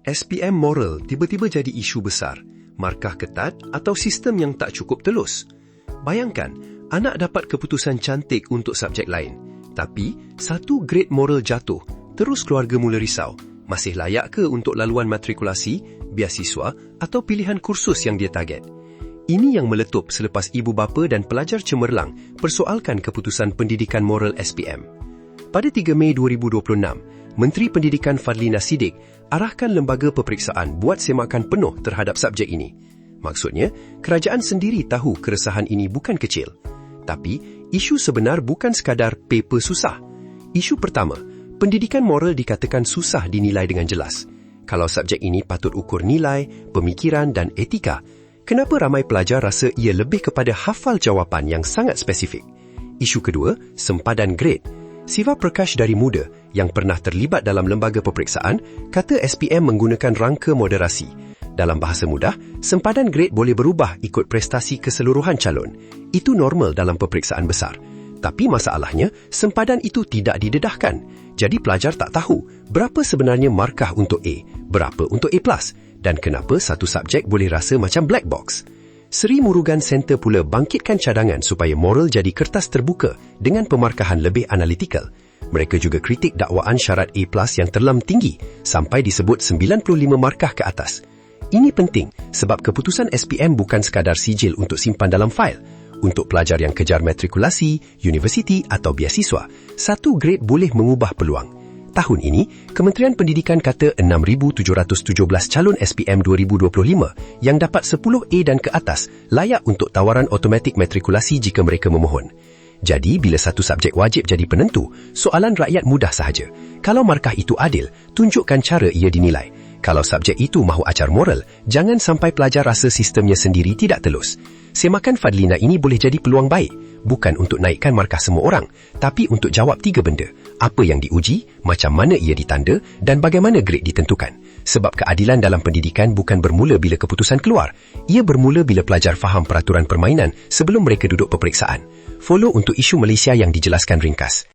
SPM moral tiba-tiba jadi isu besar, markah ketat atau sistem yang tak cukup telus. Bayangkan, anak dapat keputusan cantik untuk subjek lain, tapi satu grade moral jatuh, terus keluarga mula risau. Masih layak ke untuk laluan matrikulasi, beasiswa atau pilihan kursus yang dia target? Ini yang meletup selepas ibu bapa dan pelajar cemerlang persoalkan keputusan pendidikan moral SPM. Pada 3 Mei 2026, Menteri Pendidikan Fadlina Siddiq arahkan lembaga peperiksaan buat semakan penuh terhadap subjek ini. Maksudnya, kerajaan sendiri tahu keresahan ini bukan kecil. Tapi, isu sebenar bukan sekadar paper susah. Isu pertama, pendidikan moral dikatakan susah dinilai dengan jelas. Kalau subjek ini patut ukur nilai, pemikiran dan etika, kenapa ramai pelajar rasa ia lebih kepada hafal jawapan yang sangat spesifik? Isu kedua, sempadan grade. Siva Prakash dari Muda yang pernah terlibat dalam lembaga peperiksaan kata SPM menggunakan rangka moderasi. Dalam bahasa mudah, sempadan grade boleh berubah ikut prestasi keseluruhan calon. Itu normal dalam peperiksaan besar. Tapi masalahnya, sempadan itu tidak didedahkan. Jadi pelajar tak tahu berapa sebenarnya markah untuk A, berapa untuk A+, dan kenapa satu subjek boleh rasa macam black box. Seri Murugan Center pula bangkitkan cadangan supaya moral jadi kertas terbuka dengan pemarkahan lebih analitikal. Mereka juga kritik dakwaan syarat A+ yang terlalu tinggi sampai disebut 95 markah ke atas. Ini penting sebab keputusan SPM bukan sekadar sijil untuk simpan dalam fail. Untuk pelajar yang kejar matrikulasi, universiti atau beasiswa, satu grade boleh mengubah peluang. Tahun ini, Kementerian Pendidikan kata 6,717 calon SPM 2025 yang dapat 10A dan ke atas layak untuk tawaran automatik matrikulasi jika mereka memohon. Jadi, bila satu subjek wajib jadi penentu, soalan rakyat mudah sahaja. Kalau markah itu adil, tunjukkan cara ia dinilai. Kalau subjek itu mahu ajar moral, jangan sampai pelajar rasa sistemnya sendiri tidak telus. Semakan Fadlina ini boleh jadi peluang baik, bukan untuk naikkan markah semua orang, tapi untuk jawab 3 benda. Apa yang diuji, macam mana ia ditanda, dan bagaimana grade ditentukan. Sebab keadilan dalam pendidikan bukan bermula bila keputusan keluar. Ia bermula bila pelajar faham peraturan permainan sebelum mereka duduk peperiksaan. Follow untuk isu Malaysia yang dijelaskan ringkas.